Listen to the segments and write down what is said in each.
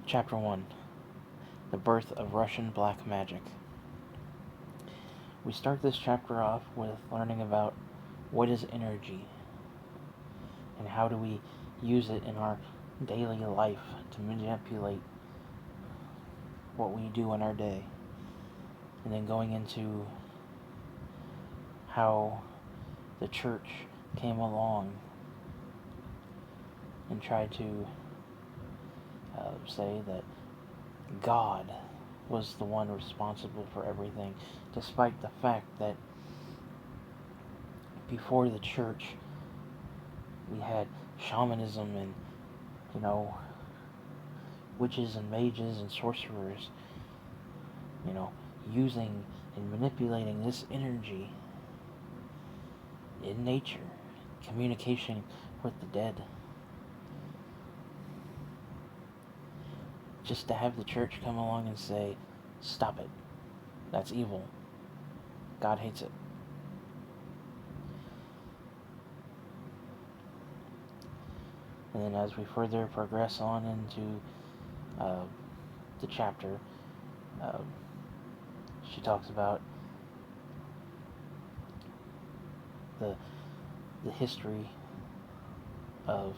Chapter 1: The Birth of Russian Black Magic. We start this chapter off with learning about what is energy and how do we use it in our daily life to manipulate what we do in our day, and then going into how the church came along and tried to say that God was the one responsible for everything, despite the fact that before the church we had shamanism and, witches and mages and sorcerers, using and manipulating this energy in nature, communication with the dead. Just to have the church come along and say, stop it. That's evil. God hates it. And then as we further progress on into the chapter, she talks about the history of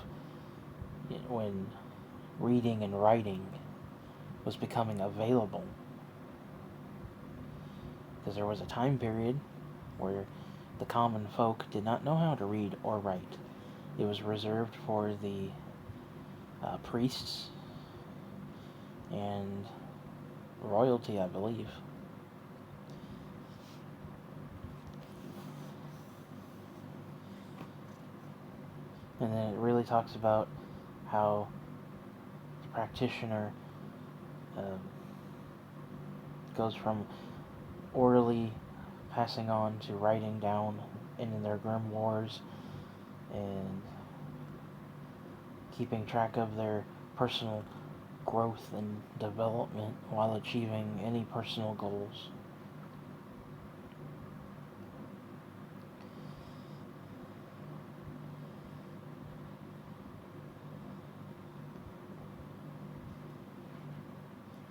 when reading and writing was becoming available, because there was a time period where the common folk did not know how to read or write. It was reserved for the priests and royalty, I believe. And then it really talks about how the practitioner goes from orally passing on to writing down in their grimoires and keeping track of their personal growth and development while achieving any personal goals.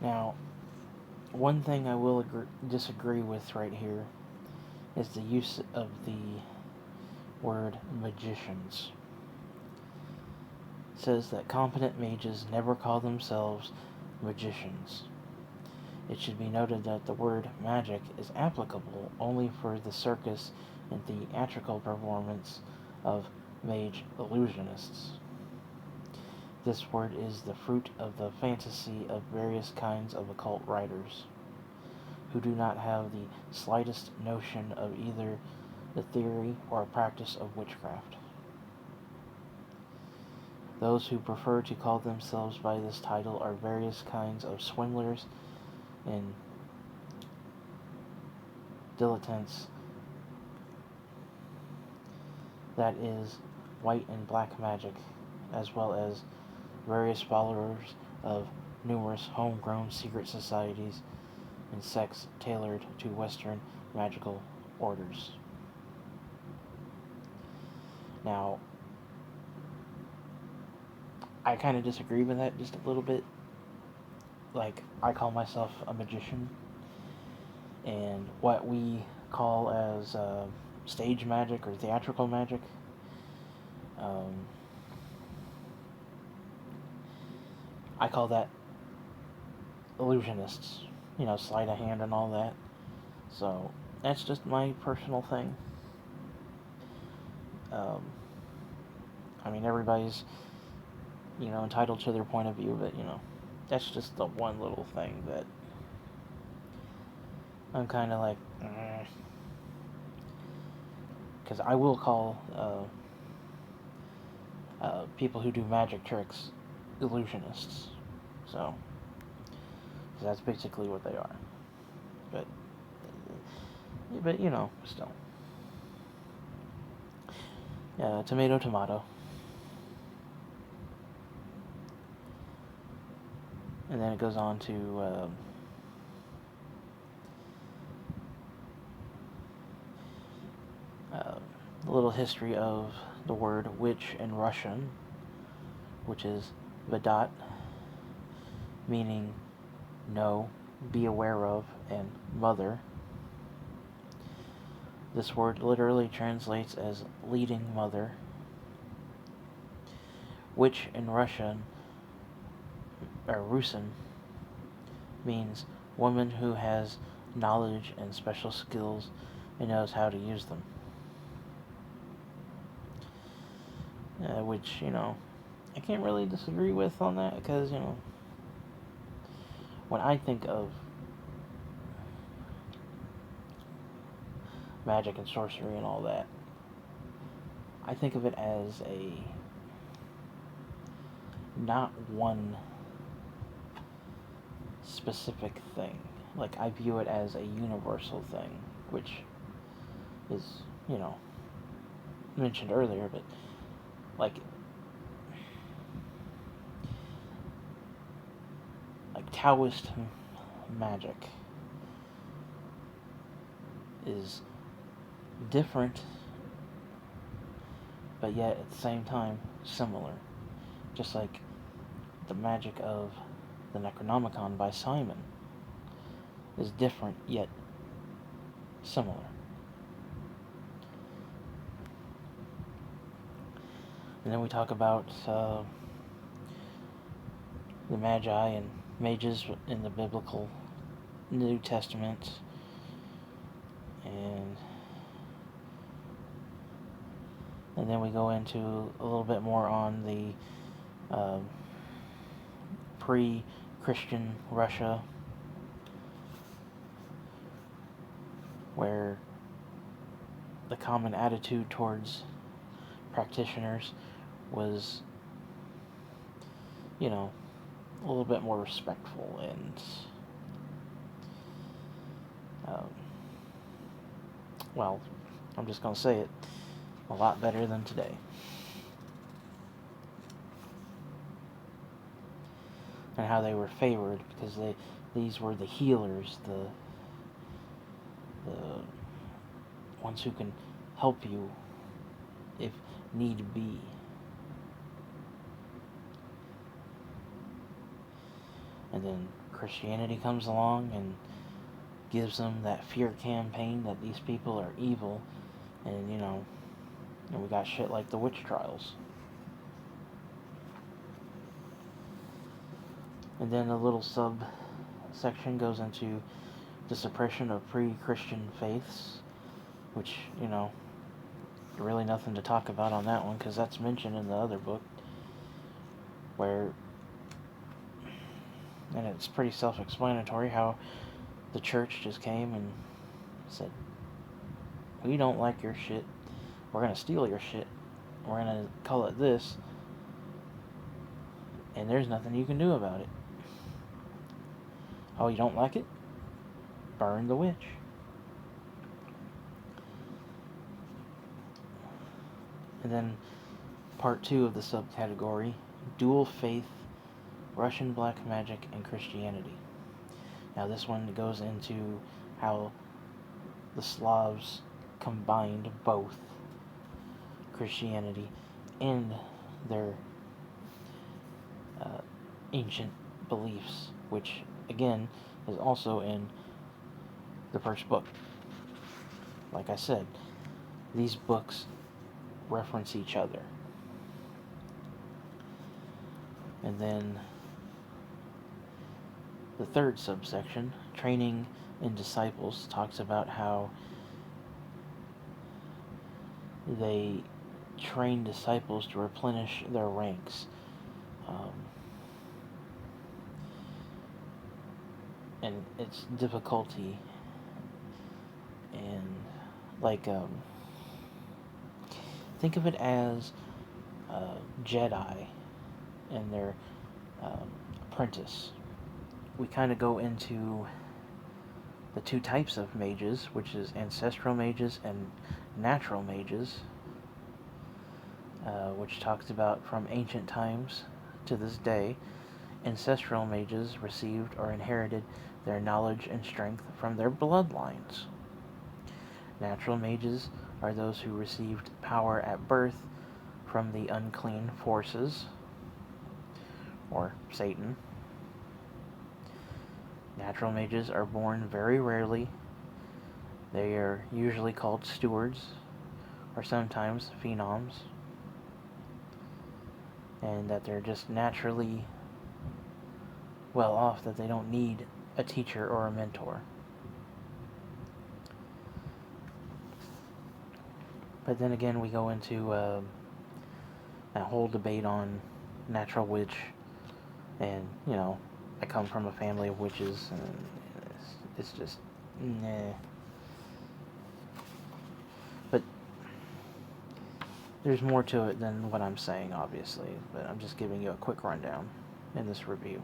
Now, one thing I will disagree with right here is the use of the word magicians. It says that competent mages never call themselves magicians. It should be noted that the word magic is applicable only for the circus and theatrical performance of mage illusionists. This word is the fruit of the fantasy of various kinds of occult writers, who do not have the slightest notion of either the theory or practice of witchcraft. Those who prefer to call themselves by this title are various kinds of swindlers and dilettantes, that is, white and black magic, as well as various followers of numerous homegrown secret societies and sects tailored to Western magical orders. Now, I kind of disagree with that just a little bit. Like, I call myself a magician, and what we call as stage magic or theatrical magic, I call that illusionists, sleight of hand and all that. So, that's just my personal thing. Everybody's, entitled to their point of view, but, that's just the one little thing that I'm kind of like, because I will call people who do magic tricks illusionists. So, because that's basically what they are. But still. Tomato, tomato. And then it goes on to a little history of the word witch in Russian, which is Vedat, meaning know, be aware of, and mother. This word literally translates as leading mother, which in Russian, or Russian, means woman who has knowledge and special skills and knows how to use them. Which, I can't really disagree with on that, because, when I think of magic and sorcery and all that, I think of it as not one specific thing. Like, I view it as a universal thing, which is, mentioned earlier, but, like Taoist magic is different, but yet at the same time similar. Just like the magic of the Necronomicon by Simon is different yet similar. And then we talk about the Magi and mages in the biblical New Testament, and then we go into a little bit more on the pre-Christian Russia, where the common attitude towards practitioners was, a little bit more respectful and, well, I'm just going to say it, a lot better than today. And how they were favored because these were the healers, the ones who can help you if need be. And then Christianity comes along and gives them that fear campaign that these people are evil, and and we got shit like the witch trials. And then a little subsection goes into the suppression of pre-Christian faiths, which, really nothing to talk about on that one, because that's mentioned in the other book, where, and it's pretty self-explanatory, how the church just came and said, we don't like your shit, we're going to steal your shit, we're going to call it this, and there's nothing you can do about it. Oh, you don't like it? Burn the witch. And then part 2 of the subcategory, dual faith, Russian black magic, and Christianity. Now this one goes into how the Slavs combined both Christianity and their ancient beliefs, which again is also in the first book. Like I said, these books reference each other. And then the third subsection, training in disciples, talks about how they train disciples to replenish their ranks. And its difficulty, and think of it as Jedi and their apprentice. We kind of go into the two types of mages, which is ancestral mages and natural mages, which talks about from ancient times to this day. Ancestral mages received or inherited their knowledge and strength from their bloodlines. Natural mages are those who received power at birth from the unclean forces, or Satan. Natural mages are born very rarely. They are usually called stewards, or sometimes phenoms, and that they're just naturally well off, that they don't need a teacher or a mentor. But then again, we go into that whole debate on natural witch, and I come from a family of witches, and it's just nah. But there's more to it than what I'm saying, obviously, but I'm just giving you a quick rundown in this review.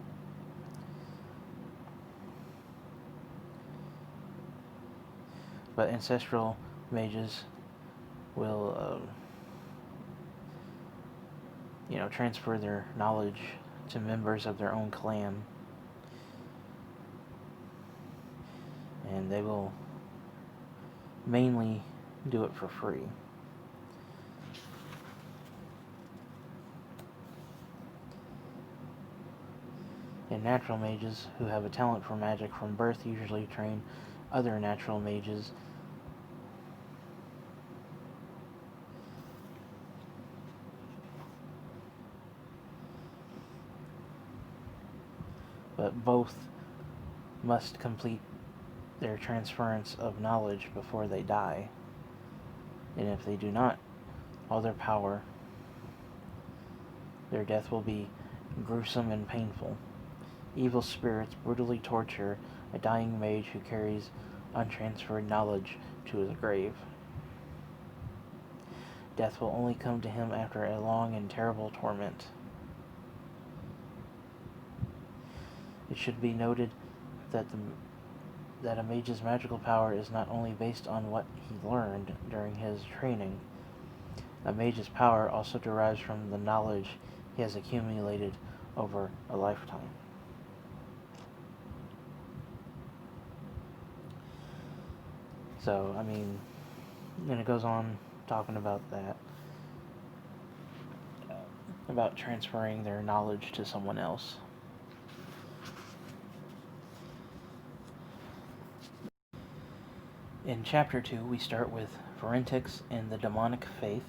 But ancestral mages will transfer their knowledge to members of their own clan, and they will mainly do it for free. And natural mages who have a talent for magic from birth usually train other natural mages but both must complete their transference of knowledge before they die. And if they do not, all their power, their death will be gruesome and painful. Evil spirits brutally torture a dying mage who carries untransferred knowledge to his grave. Death will only come to him after a long and terrible torment. It should be noted that a mage's magical power is not only based on what he learned during his training. A mage's power also derives from the knowledge he has accumulated over a lifetime. So, and it goes on talking about that, about transferring their knowledge to someone else. In Chapter 2, we start with Verentics and the demonic faith.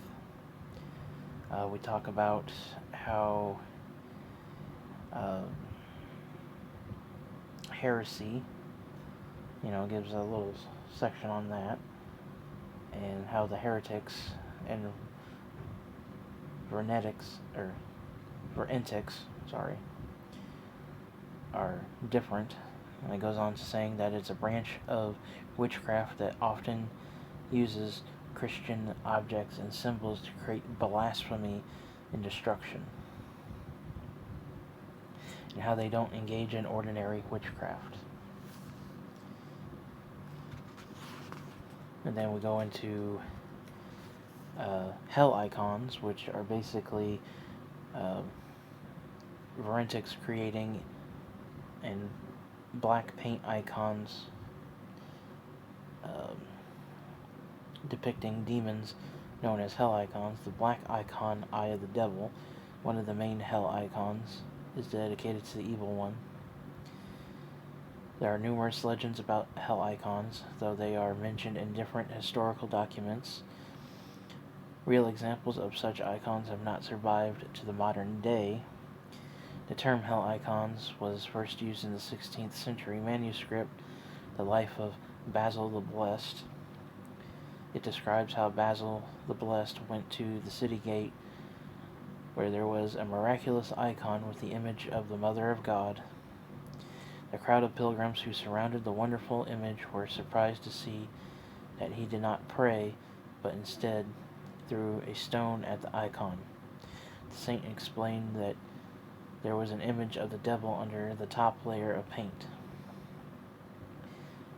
We talk about how heresy, gives a little section on that, and how the heretics and Verentics, are different. And it goes on to saying that it's a branch of witchcraft that often uses Christian objects and symbols to create blasphemy and destruction. And how they don't engage in ordinary witchcraft. And then we go into hell icons, which are basically Verentics creating and black paint icons depicting demons known as hell icons. The black icon, Eye of the Devil, one of the main hell icons, is dedicated to the evil one. There are numerous legends about hell icons, though they are mentioned in different historical documents. Real examples of such icons have not survived to the modern day. The term hell icons was first used in the 16th century manuscript, The Life of Basil the Blessed. It describes how Basil the Blessed went to the city gate, where there was a miraculous icon with the image of the Mother of God. The crowd of pilgrims who surrounded the wonderful image were surprised to see that he did not pray, but instead threw a stone at the icon. The saint explained that there was an image of the devil under the top layer of paint.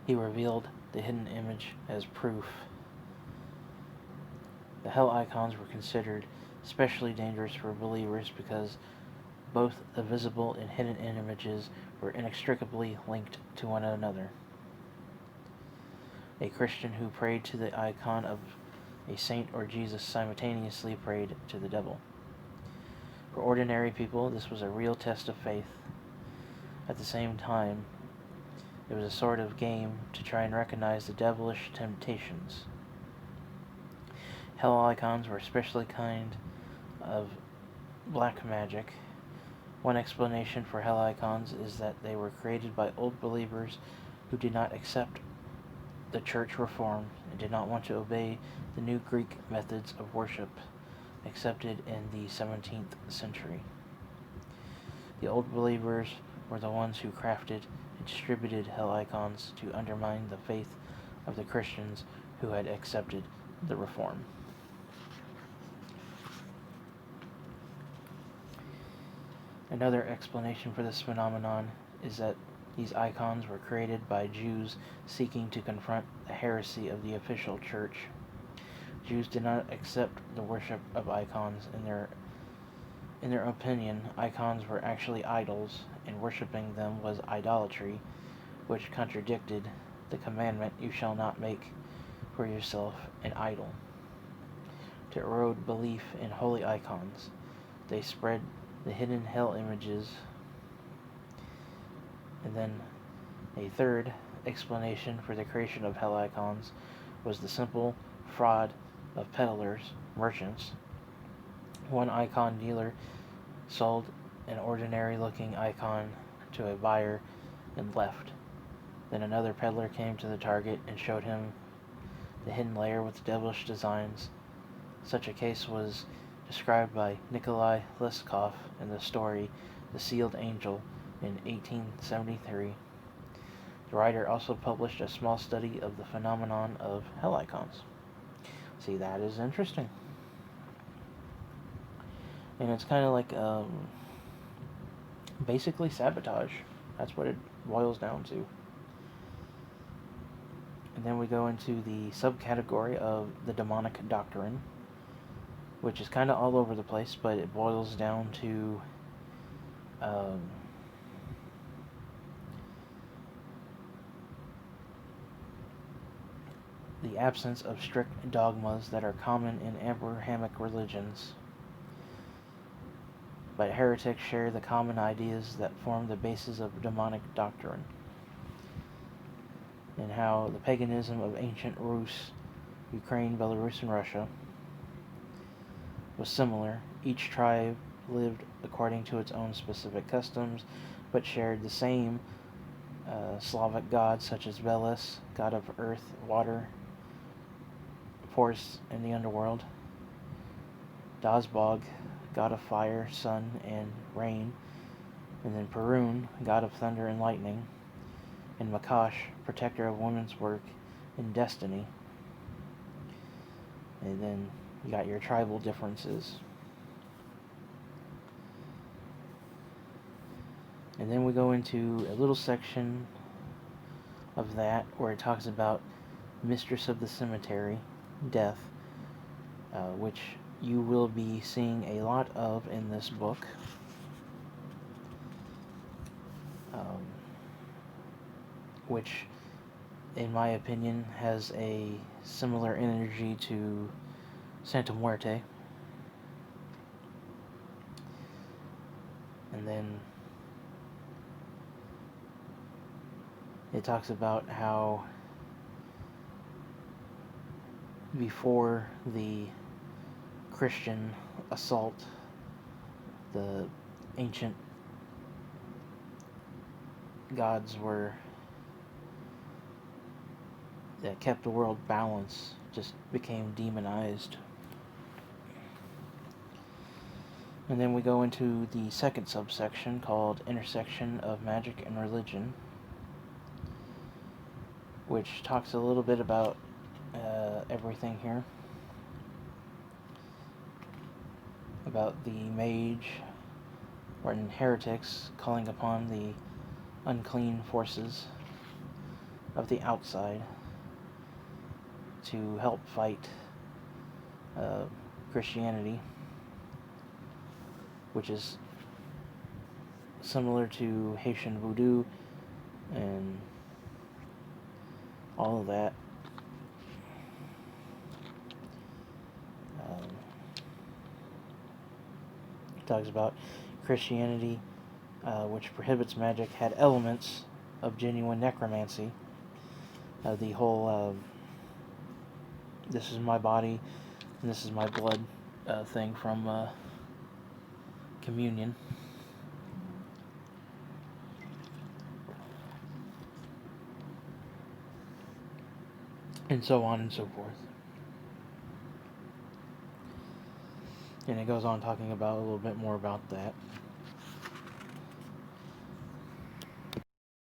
He revealed the hidden image as proof. The hell icons were considered especially dangerous for believers because both the visible and hidden images were inextricably linked to one another. A Christian who prayed to the icon of a saint or Jesus simultaneously prayed to the devil. For ordinary people, this was a real test of faith. At the same time, It was a sort of game to try and recognize the devilish temptations. Hell icons were especially kind of black magic. One explanation for hell icons is that they were created by old believers who did not accept the church reform and did not want to obey the new Greek methods of worship accepted in the 17th century. The old believers were the ones who crafted and distributed hell icons to undermine the faith of the Christians who had accepted the reform. Another explanation for this phenomenon is that these icons were created by Jews seeking to confront the heresy of the official church. Jews did not accept the worship of icons. In their opinion, icons were actually idols, and worshipping them was idolatry, which contradicted the commandment, "You shall not make for yourself an idol." To erode belief in holy icons, they spread the hidden hell images. And then a third explanation for the creation of hell icons was the simple fraud of peddlers, merchants. One icon dealer sold an ordinary-looking icon to a buyer and left. Then another peddler came to the target and showed him the hidden layer with devilish designs. Such a case was described by Nikolai Leskov in the story The Sealed Angel in 1873. The writer also published a small study of the phenomenon of hell icons. See, that is interesting. And it's kind of like basically sabotage. That's what it boils down to. And then we go into the subcategory of the demonic doctrine, which is kind of all over the place, but it boils down to the absence of strict dogmas that are common in Abrahamic religions. But heretics share the common ideas that form the basis of demonic doctrine, and how the paganism of ancient Rus, Ukraine, Belarus, and Russia was similar. Each tribe lived according to its own specific customs, but shared the same Slavic gods such as Veles, god of earth, water, force, and the underworld; Dazbog, god of fire, sun, and rain; and then Perun, god of thunder and lightning; and Makash, protector of women's work and destiny. And then you got your tribal differences. And then we go into a little section of that where it talks about Mistress of the Cemetery, Death, which you will be seeing a lot of in this book. Which, in my opinion, has a similar energy to Santa Muerte. And then it talks about how before the Christian assault, the ancient gods that kept the world balanced just became demonized. And then we go into the second subsection called Intersection of Magic and Religion, which talks a little bit about everything here. About the mage or heretics calling upon the unclean forces of the outside to help fight Christianity, which is similar to Haitian voodoo and all of that. It talks about Christianity, which prohibits magic, had elements of genuine necromancy. The whole this is my body and this is my blood thing from communion. And so on and so forth. And it goes on talking about a little bit more about that.